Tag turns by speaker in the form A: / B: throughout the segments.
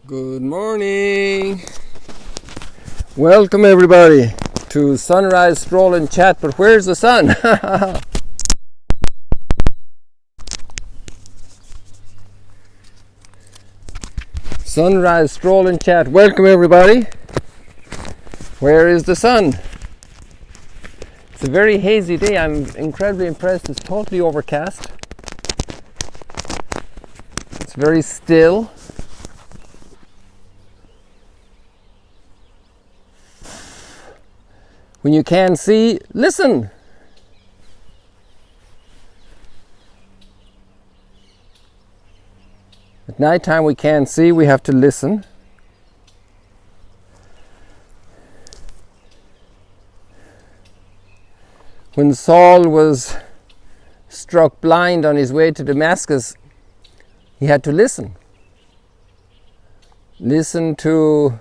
A: Good morning. Welcome everybody to Sunrise Stroll and Chat. But where's the sun? Sunrise Stroll and Chat. Welcome everybody. Where is the sun? It's a very hazy day. I'm incredibly impressed. It's totally overcast. It's very still. When you can't see, listen. At night time we can't see, we have to listen. When Saul was struck blind on his way to Damascus, he had to listen. Listen to,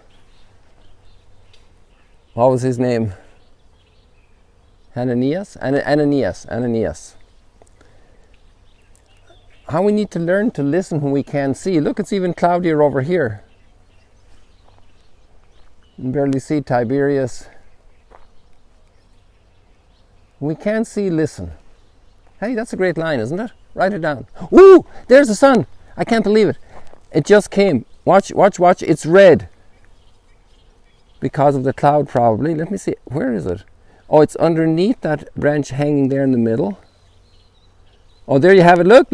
A: what was his name? Ananias. How we need to learn to listen when we can't see. Look, it's even cloudier over here. You can barely see Tiberias. When we can't see, listen. Hey, that's a great line, isn't it? Write it down. Ooh, there's the sun. I can't believe it. It just came. Watch. It's red. Because of the cloud, probably. Let me see. Where is it? Oh, it's underneath that branch hanging there in the middle. Oh, there you have it. Look.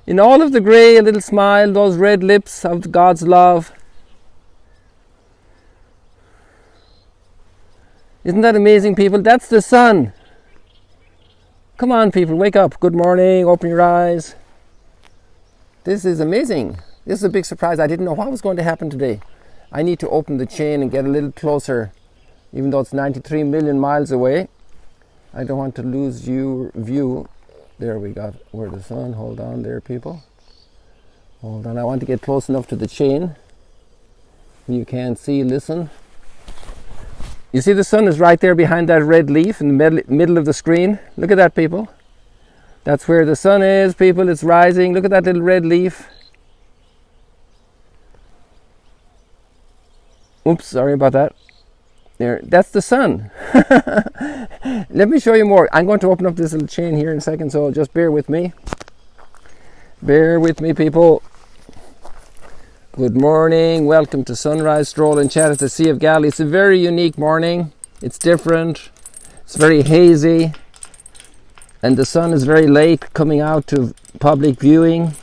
A: In all of the grey, a little smile, those red lips of God's love. Isn't that amazing, people? That's the sun. Come on, people, wake up. Good morning. Open your eyes. This is amazing. This is a big surprise. I didn't know what was going to happen today. I need to open the chain and get a little closer. Even though it's 93 million miles away, I don't want to lose view. There we got where the sun. Hold on there, people. Hold on. I want to get close enough to the chain. You can't see, listen. You see the sun is right there behind that red leaf in the middle of the screen. Look at that, people. That's where the sun is, people. It's rising. Look at that little red leaf. Oops, sorry about that. There, that's the sun. Let me show you more. I'm going to open up this little chain here in a second, so just bear with me. Bear with me, people. Good morning. Welcome to Sunrise Stroll and Chat at the Sea of Galilee. It's a very unique morning. It's different. It's very hazy. And the sun is very late coming out to public viewing.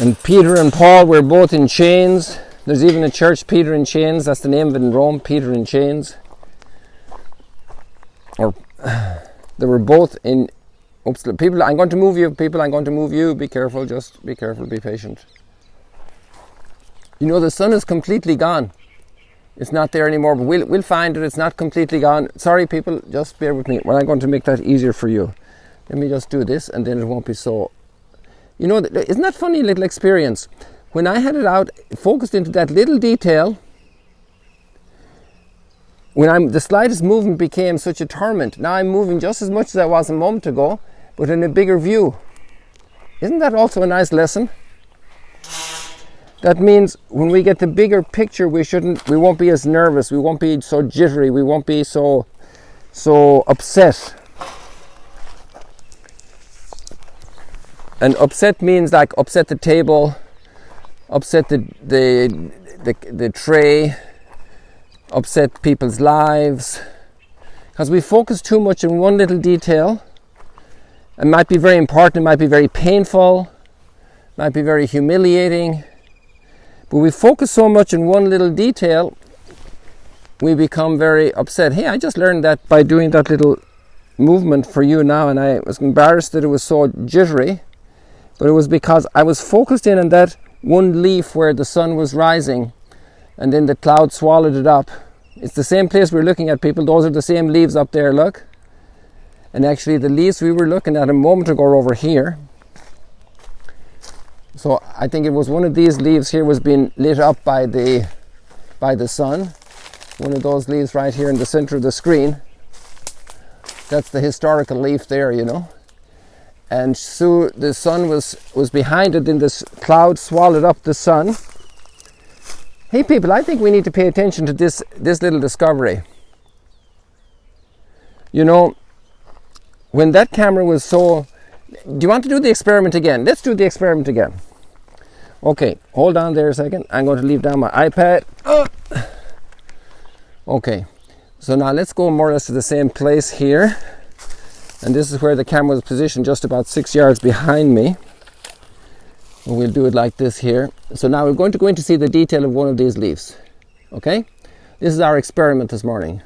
A: And Peter and Paul were both in chains. There's even a church, Peter in Chains. That's the name of it in Rome, Peter in Chains. Or they were both in. Oops, people, I'm going to move you. People, I'm going to move you. Be careful. Just be careful. Be patient. You know, the sun is completely gone. It's not there anymore. But we'll find it. It's not completely gone. Sorry, people. Just bear with me. Well, I'm going to make that easier for you. Let me just do this, and then it won't be so. You know, isn't that funny little experience? When I had it out, focused into that little detail, the slightest movement became such a torment. Now I'm moving just as much as I was a moment ago, but in a bigger view. Isn't that also a nice lesson? That means when we get the bigger picture, we won't be as nervous, we won't be so jittery, we won't be so upset. And upset means like upset the table, upset the tray, upset people's lives. Because we focus too much on one little detail. It might be very important, it might be very painful, it might be very humiliating. But we focus so much on one little detail, we become very upset. Hey, I just learned that by doing that little movement for you now, and I was embarrassed that it was so jittery. But it was because I was focused in on that one leaf where the sun was rising, and then the cloud swallowed it up. It's the same place we're looking at, people. Those are the same leaves up there, look. And actually the leaves we were looking at a moment ago over here, So I think it was one of these leaves here was being lit up by the sun. One of those leaves right here in the center of the screen. That's the historical leaf there, you know. And so the sun was behind it, and this cloud swallowed up the sun. Hey people, I think we need to pay attention to this little discovery. You know, when that camera was so... Do you want to do the experiment again? Let's do the experiment again. Okay, hold on there a second. I'm going to leave down my iPad. Okay, so now let's go more or less to the same place here. And this is where the camera was positioned, just about 6 yards behind me. And we'll do it like this here. So now we're going to go in to see the detail of one of these leaves. Okay? This is our experiment this morning.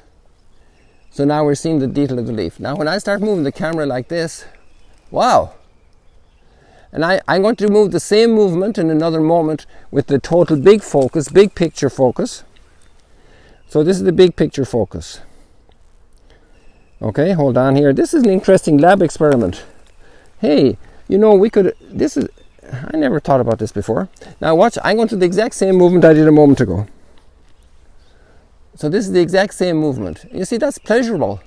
A: So now we're seeing the detail of the leaf. Now when I start moving the camera like this, wow! And I'm going to move the same movement in another moment with the total big focus, big picture focus. So this is the big picture focus. Okay, hold on here. This is an interesting lab experiment. Hey, you know, I never thought about this before. Now watch, I'm going to do the exact same movement I did a moment ago. So this is the exact same movement. You see, that's pleasurable.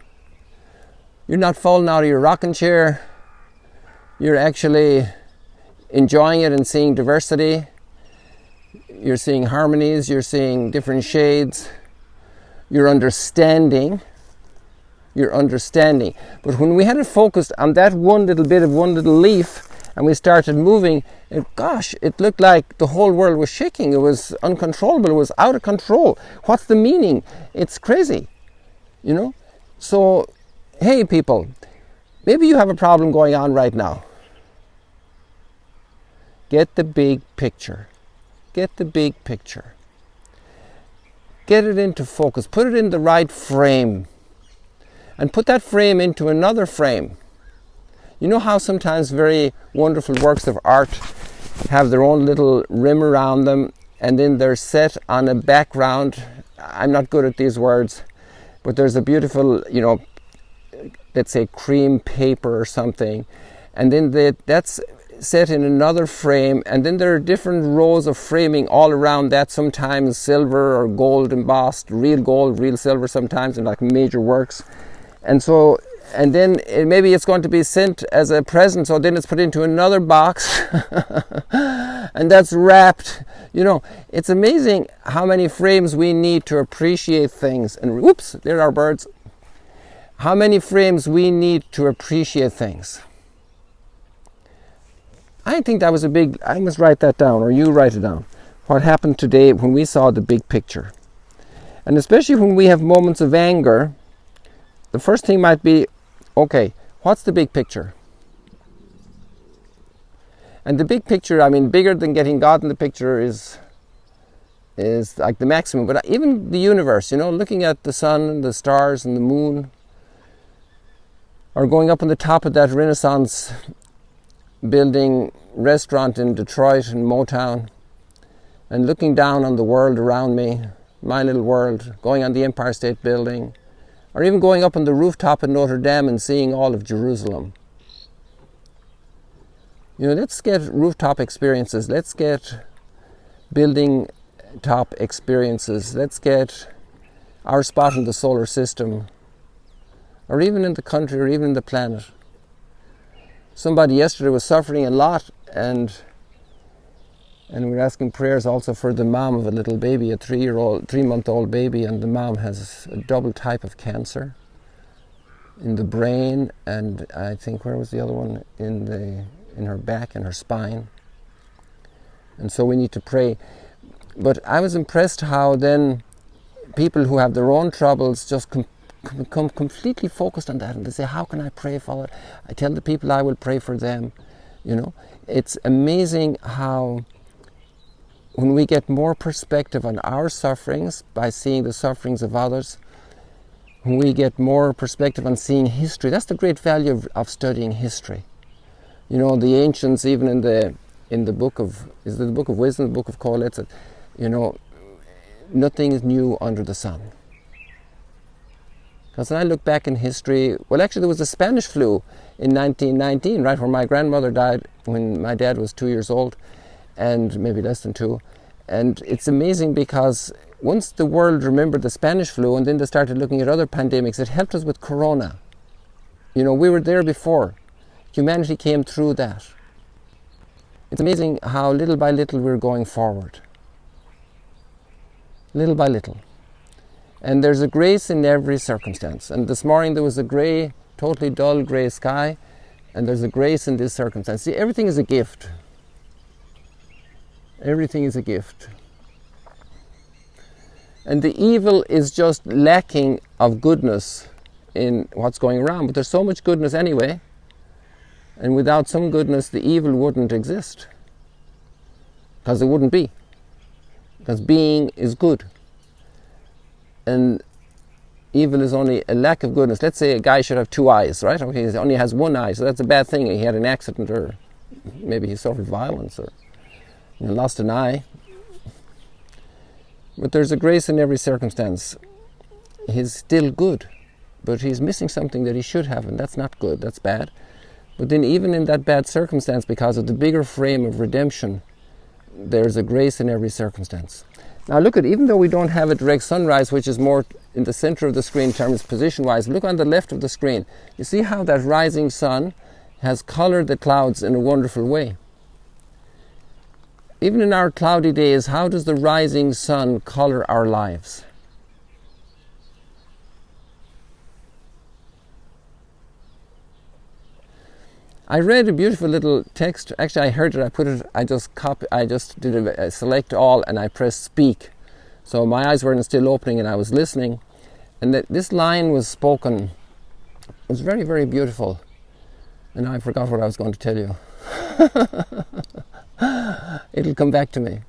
A: You're not falling out of your rocking chair. You're actually enjoying it and seeing diversity. You're seeing harmonies, you're seeing different shades. You're understanding. But when we had it focused on that one little bit of one little leaf and we started moving, it looked like the whole world was shaking. It was uncontrollable. It was out of control. What's the meaning? It's crazy, you know? So, hey people, maybe you have a problem going on right now. Get the big picture. Get the big picture. Get it into focus. Put it in the right frame. And put that frame into another frame. You know how sometimes very wonderful works of art have their own little rim around them, and then they're set on a background. I'm not good at these words, but there's a beautiful, you know, let's say cream paper or something, and then that's set in another frame, and then there are different rows of framing all around that, sometimes silver or gold embossed, real gold, real silver sometimes, in like major works. And so, and then maybe it's going to be sent as a present, so then it's put into another box and that's wrapped. You know, it's amazing how many frames we need to appreciate things. And whoops, there are birds. How many frames we need to appreciate things. I think that was I must write that down, or you write it down. What happened today when we saw the big picture. And especially when we have moments of anger, the first thing might be, okay, what's the big picture? And the big picture, I mean, bigger than getting God in the picture is like the maximum. But even the universe, you know, looking at the sun and the stars and the moon, or going up on the top of that Renaissance building restaurant in Detroit and Motown, and looking down on the world around me, my little world, going on the Empire State Building, or even going up on the rooftop in Notre Dame and seeing all of Jerusalem. You know, let's get rooftop experiences. Let's get building top experiences. Let's get our spot in the solar system, or even in the country, or even in the planet. Somebody yesterday was suffering a lot, and we're asking prayers also for the mom of a little baby, a 3-month-old baby, and the mom has a double type of cancer in the brain, and I think, where was the other one? In her back and her spine. And so we need to pray. But I was impressed how then people who have their own troubles just become completely focused on that, and they say, how can I pray for it? I tell the people I will pray for them. You know, it's amazing how when we get more perspective on our sufferings by seeing the sufferings of others, when we get more perspective on seeing history, that's the great value of studying history. You know, the ancients, even in the book of, is it the book of wisdom, the book of Qoheleth, you know, nothing is new under the sun. Because when I look back in history, well, actually there was the Spanish flu in 1919, right, where my grandmother died when my dad was 2 years old. and maybe less than 2. And it's amazing because once the world remembered the Spanish flu and then they started looking at other pandemics, it helped us with Corona. You know, we were there before. Humanity came through that. It's amazing how little by little we're going forward. Little by little. And there's a grace in every circumstance. And this morning there was a grey, totally dull grey sky, and there's a grace in this circumstance. See, everything is a gift. Everything is a gift. And the evil is just lacking of goodness in what's going around. But there's so much goodness anyway. And without some goodness, the evil wouldn't exist. Because it wouldn't be. Because being is good. And evil is only a lack of goodness. Let's say a guy should have 2 eyes, right? Okay, he only has 1 eye, so that's a bad thing. He had an accident, or maybe he suffered violence, or lost an eye. But there's a grace in every circumstance. He's still good, but he's missing something that he should have, and that's not good, that's bad. But then even in that bad circumstance, because of the bigger frame of redemption, there's a grace in every circumstance. Now look at, even though we don't have a direct sunrise, which is more in the center of the screen in terms of position-wise, look on the left of the screen. You see how that rising sun has colored the clouds in a wonderful way. Even in our cloudy days, how does the rising sun color our lives? I read a beautiful little text. Actually, I heard it. I just did a select all, and I pressed speak. So my eyes weren't still opening, and I was listening. And this line was spoken. It was very, very beautiful. And I forgot what I was going to tell you. It'll come back to me.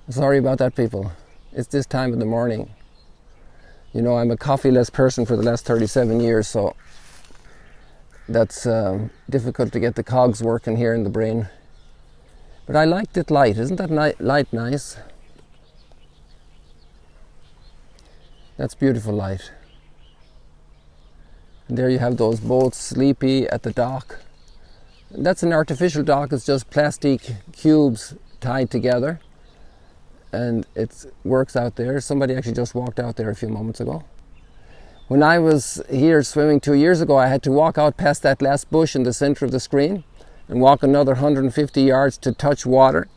A: Sorry about that, people. It's this time of the morning. You know, I'm a coffee-less person for the last 37 years, so that's difficult to get the cogs working here in the brain. But I liked it light. Isn't that light nice? That's beautiful light. And there you have those boats sleepy at the dock. And that's an artificial dock. It's just plastic cubes tied together. And it works out there. Somebody actually just walked out there a few moments ago. When I was here swimming 2 years ago, I had to walk out past that last bush in the center of the screen and walk another 150 yards to touch water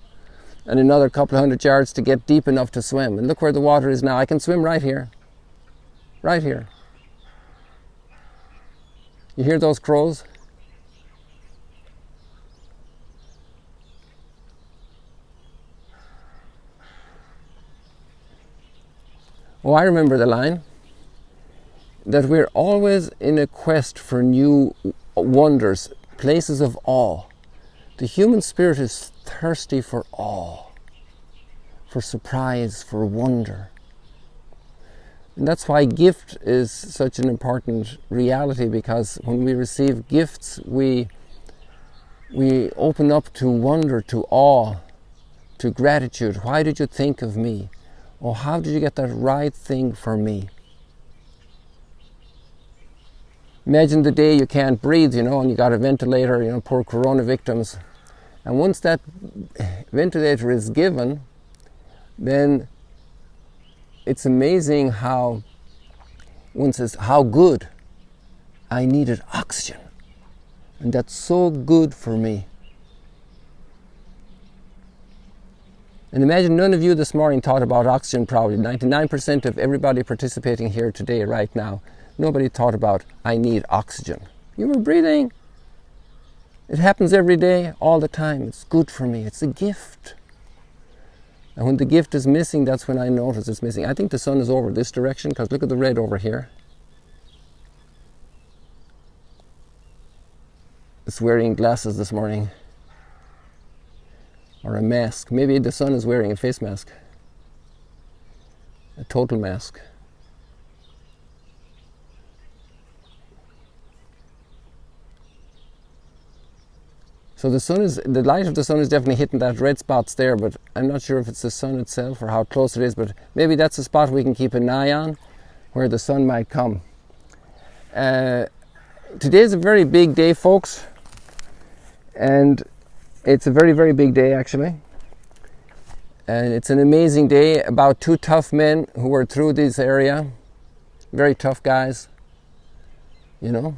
A: and another couple of 100 yards to get deep enough to swim. And look where the water is now. I can swim right here. Right here. You hear those crows? Oh, I remember the line. That we're always in a quest for new wonders, places of awe. The human spirit is thirsty for awe, for surprise, for wonder. And that's why gift is such an important reality, because when we receive gifts, we open up to wonder, to awe, to gratitude. Why did you think of me? Or how did you get that right thing for me? Imagine the day you can't breathe, and you got a ventilator, poor corona victims. And once that ventilator is given, then it's amazing how one says, how good, I needed oxygen. And that's so good for me. And imagine none of you this morning thought about oxygen probably. 99% of everybody participating here today, right now, nobody thought about, I need oxygen. You were breathing. It happens every day, all the time. It's good for me. It's a gift. And when the gift is missing, that's when I notice it's missing. I think the sun is over this direction, because look at the red over here. It's wearing glasses this morning. Or a mask. Maybe the sun is wearing a face mask. A total mask. So the light of the sun is definitely hitting that red spots there, but I'm not sure if it's the sun itself or how close it is, but maybe that's a spot we can keep an eye on where the sun might come. Today is a very big day, folks, and It's a very, very big day actually. And it's an amazing day. About 2 tough men who were through this area. Very tough guys. You know.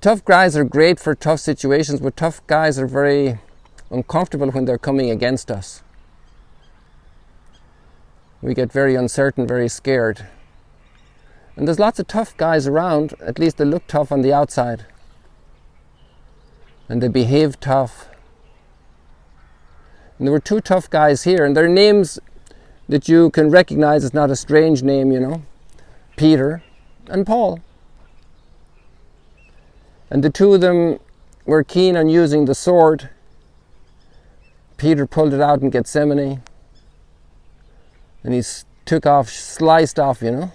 A: Tough guys are great for tough situations, but tough guys are very uncomfortable when they're coming against us. We get very uncertain, very scared. And there's lots of tough guys around, at least they look tough on the outside. And they behave tough. And there were 2 tough guys here, and their names that you can recognize. It's not a strange name, you know. Peter and Paul. And the 2 of them were keen on using the sword. Peter pulled it out in Gethsemane. And he sliced off the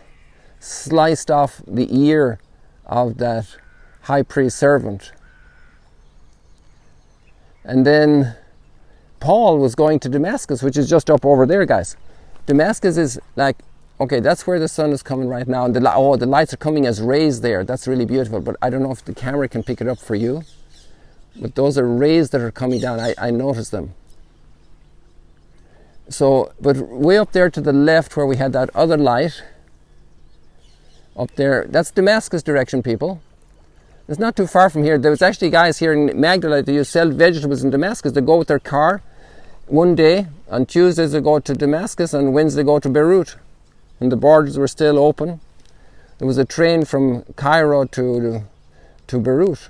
A: ear of that high priest servant. And then Paul was going to Damascus, which is just up over there, guys. Damascus is like, okay, that's where the sun is coming right now. And the lights are coming as rays there. That's really beautiful. But I don't know if the camera can pick it up for you. But those are rays that are coming down. I noticed them. So, but way up there to the left where we had that other light, up there, that's Damascus direction, people. It's not too far from here. There was actually guys here in Magdala that used to sell vegetables in Damascus. They go with their car one day. On Tuesdays they go to Damascus, and Wednesday they go to Beirut. And the borders were still open. There was a train from Cairo to Beirut.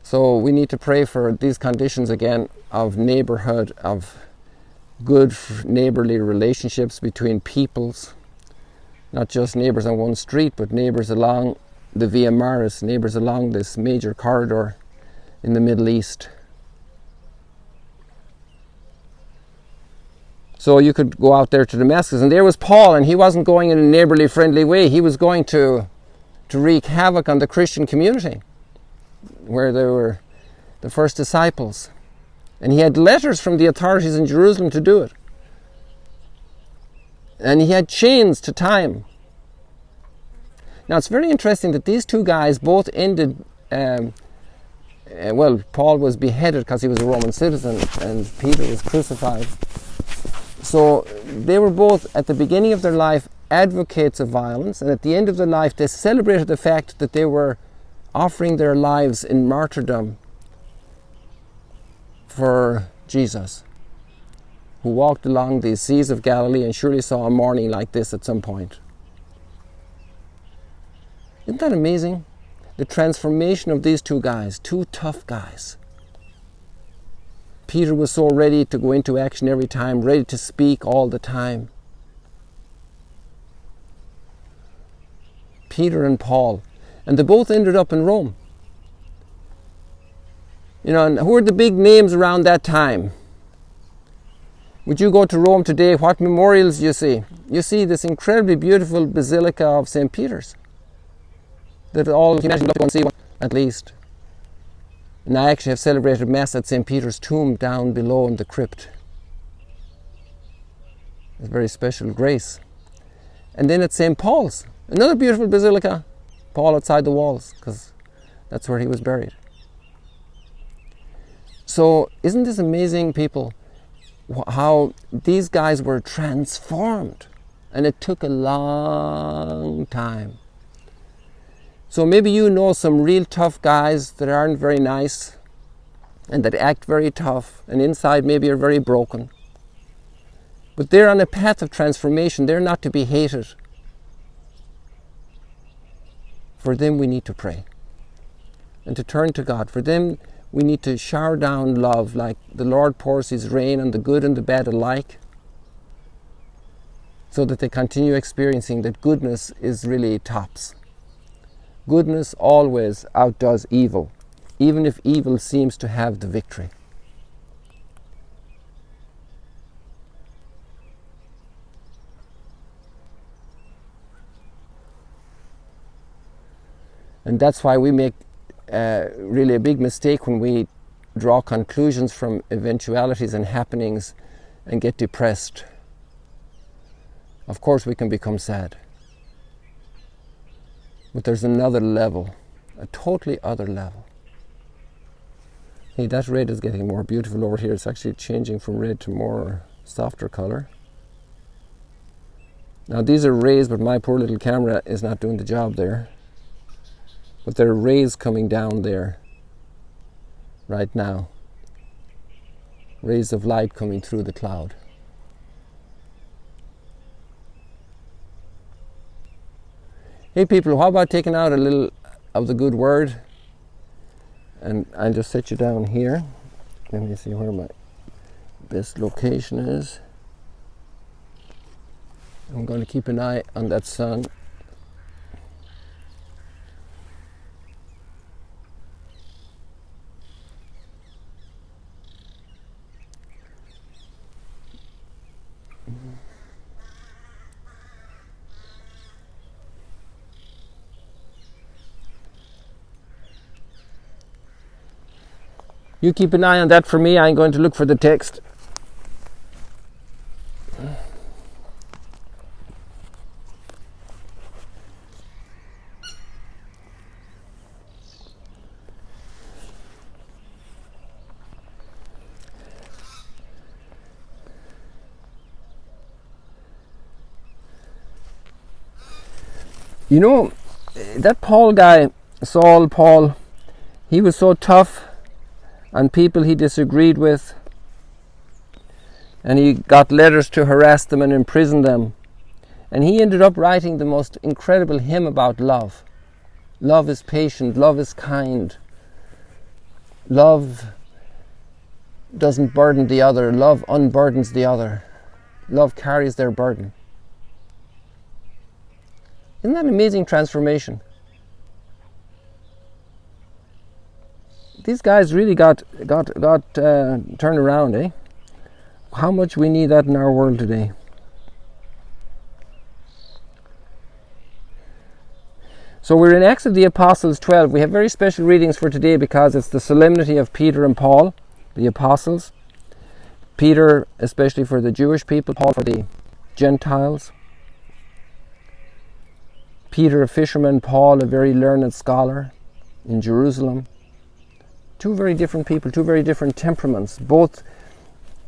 A: So we need to pray for these conditions again of neighborhood, of good neighborly relationships between peoples. Not just neighbors on one street, but neighbors along the Via Maris, neighbors along this major corridor in the Middle East. So you could go out there to Damascus, and there was Paul, and he wasn't going in a neighborly, friendly way. He was going to wreak havoc on the Christian community, where there were the first disciples. And he had letters from the authorities in Jerusalem to do it. And he had chains to tie him. Now it's very interesting that these 2 guys both ended, Paul was beheaded because he was a Roman citizen, and Peter was crucified. So they were both, at the beginning of their life, advocates of violence, and at the end of their life they celebrated the fact that they were offering their lives in martyrdom for Jesus, who walked along the seas of Galilee and surely saw a morning like this at some point. Isn't that amazing? The transformation of these 2 guys, 2 tough guys. Peter was so ready to go into action every time, ready to speak all the time. Peter and Paul. And they both ended up in Rome. You know, and who are the big names around that time? Would you go to Rome today, what memorials do you see? You see this incredibly beautiful Basilica of St. Peter's. That all humanity look and see one, at least. And I actually have celebrated Mass at St. Peter's tomb down below in the crypt. It's a very special grace. And then at St. Paul's, another beautiful basilica. Paul outside the walls, because that's where he was buried. So isn't this amazing, people, how these guys were transformed? And it took a long time. So maybe you know some real tough guys that aren't very nice and that act very tough, and inside maybe are very broken. But they're on a path of transformation. They're not to be hated. For them we need to pray and to turn to God. For them we need to shower down love like the Lord pours His rain on the good and the bad alike, so that they continue experiencing that goodness is really tops. Goodness always outdoes evil, even if evil seems to have the victory. And that's why we make really a big mistake when we draw conclusions from eventualities and happenings and get depressed. Of course we can become sad. But there's another level, a totally other level. Hey, that red is getting more beautiful over here. It's actually changing from red to more softer color. Now these are rays, but my poor little camera is not doing the job there. But there are rays coming down there right now. Rays of light coming through the cloud. Hey people, how about taking out a little of the good word? And I'll just set you down here. Let me see where my best location is. I'm going to keep an eye on that sun. You keep an eye on that for me. I'm going to look for the text. You know, that Paul guy, Paul, he was so tough on people he disagreed with, and he got letters to harass them and imprison them, and he ended up writing the most incredible hymn about love. Love is patient, love is kind, love doesn't burden the other, love unburdens the other, love carries their burden. Isn't that an amazing transformation? These guys really got turned around, eh? How much we need that in our world today. So we're in Acts of the Apostles 12. We have very special readings for today because it's the solemnity of Peter and Paul, the apostles. Peter especially for the Jewish people, Paul for the Gentiles. Peter a fisherman, Paul a very learned scholar in Jerusalem. Two very different people, two very different temperaments, both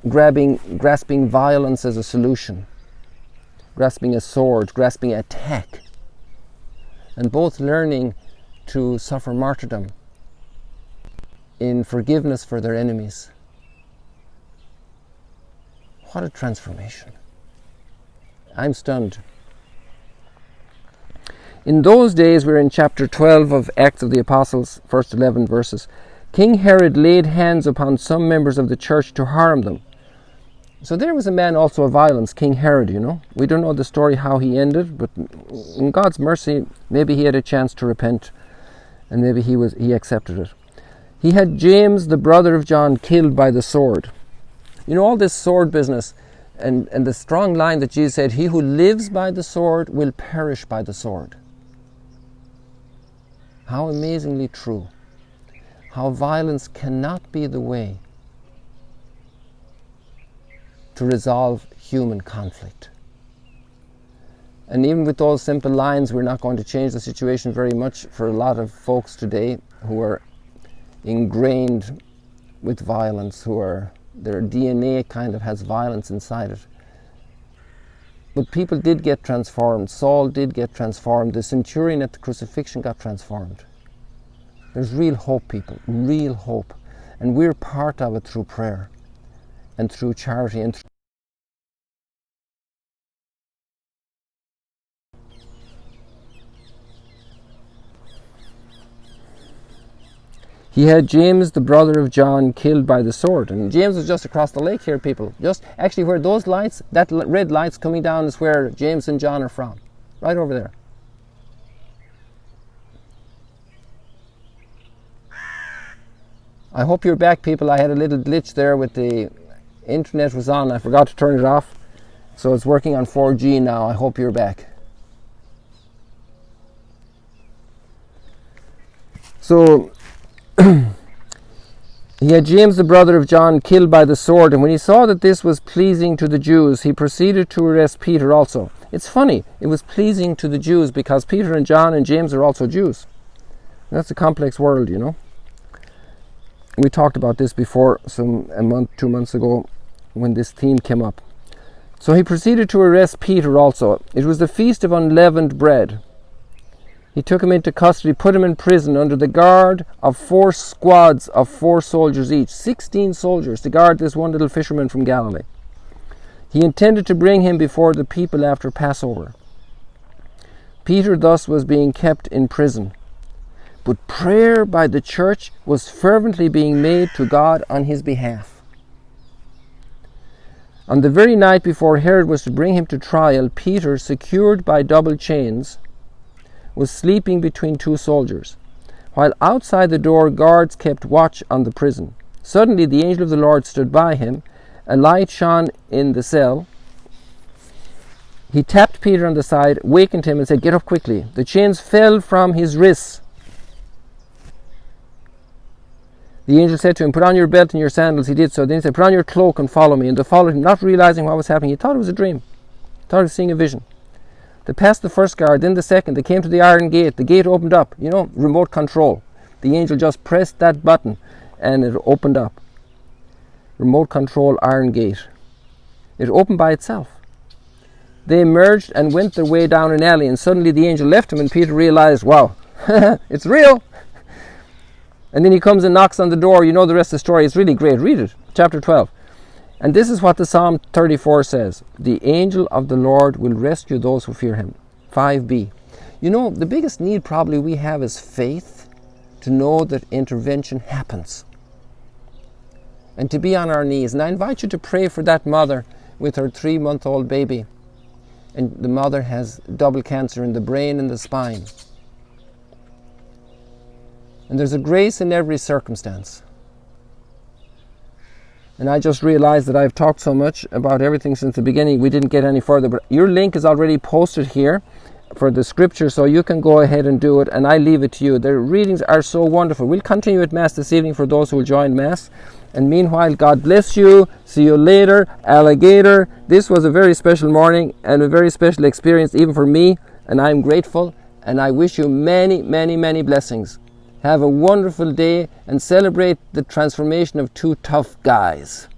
A: grasping violence as a solution, grasping a sword, grasping attack, and both learning to suffer martyrdom in forgiveness for their enemies. What a transformation. I'm stunned. In those days, we're in chapter 12 of Acts of the Apostles, first 11 verses. King Herod laid hands upon some members of the church to harm them. So there was a man also of violence, King Herod, you know. We don't know the story how he ended, but in God's mercy, maybe he had a chance to repent, and maybe he accepted it. He had James, the brother of John, killed by the sword. You know, all this sword business, and the strong line that Jesus said, he who lives by the sword will perish by the sword. How amazingly true. How violence cannot be the way to resolve human conflict. And even with those simple lines, we're not going to change the situation very much for a lot of folks today who are ingrained with violence, their DNA kind of has violence inside it. But people did get transformed. Saul did get transformed. The centurion at the crucifixion got transformed. There's real hope, people, real hope. And we're part of it through prayer and through charity and He had James, the brother of John, killed by the sword. And James was just across the lake here, people. Just actually where those lights, that red light's coming down is where James and John are from. Right over there. I hope you're back, people. I had a little glitch there with the internet was on. I forgot to turn it off. So it's working on 4G now. I hope you're back. So he had James, the brother of John, killed by the sword, and when he saw that this was pleasing to the Jews, he proceeded to arrest Peter also. It's funny, it was pleasing to the Jews because Peter and John and James are also Jews. That's a complex world, you know. We talked about this before, a month, 2 months ago, when this theme came up. So he proceeded to arrest Peter also. It was the Feast of Unleavened Bread. He took him into custody, put him in prison under the guard of 4 squads of 4 soldiers each, 16 soldiers to guard this one little fisherman from Galilee. He intended to bring him before the people after Passover. Peter thus was being kept in prison, but prayer by the church was fervently being made to God on his behalf. On the very night before Herod was to bring him to trial, Peter, secured by double chains, was sleeping between 2 soldiers, while outside the door guards kept watch on the prison. Suddenly the angel of the Lord stood by him. A light shone in the cell. He tapped Peter on the side, wakened him, and said, "Get up quickly." The chains fell from his wrists. The angel said to him, "Put on your belt and your sandals." He did so. Then he said, "Put on your cloak and follow me." And they followed him, not realizing what was happening. He thought it was a dream. He thought he was seeing a vision. They passed the first guard, then the second. They came to the iron gate. The gate opened up. Remote control. The angel just pressed that button and it opened up. Remote control iron gate. It opened by itself. They emerged and went their way down an alley, and suddenly the angel left him, and Peter realized, wow, it's real. And then he comes and knocks on the door. You know the rest of the story. It's really great. Read it. Chapter 12. And this is what the Psalm 34 says. The angel of the Lord will rescue those who fear him. 5b. The biggest need probably we have is faith to know that intervention happens. And to be on our knees. And I invite you to pray for that mother with her 3-month-old baby. And the mother has double cancer in the brain and the spine. And there's a grace in every circumstance. And I just realized that I've talked so much about everything since the beginning, we didn't get any further. But your link is already posted here for the scripture, so you can go ahead and do it, and I leave it to you. The readings are so wonderful. We'll continue at Mass this evening for those who will join Mass. And meanwhile, God bless you. See you later. Alligator. This was a very special morning and a very special experience even for me, and I'm grateful, and I wish you many, many, many blessings. Have a wonderful day and celebrate the transformation of 2 tough guys.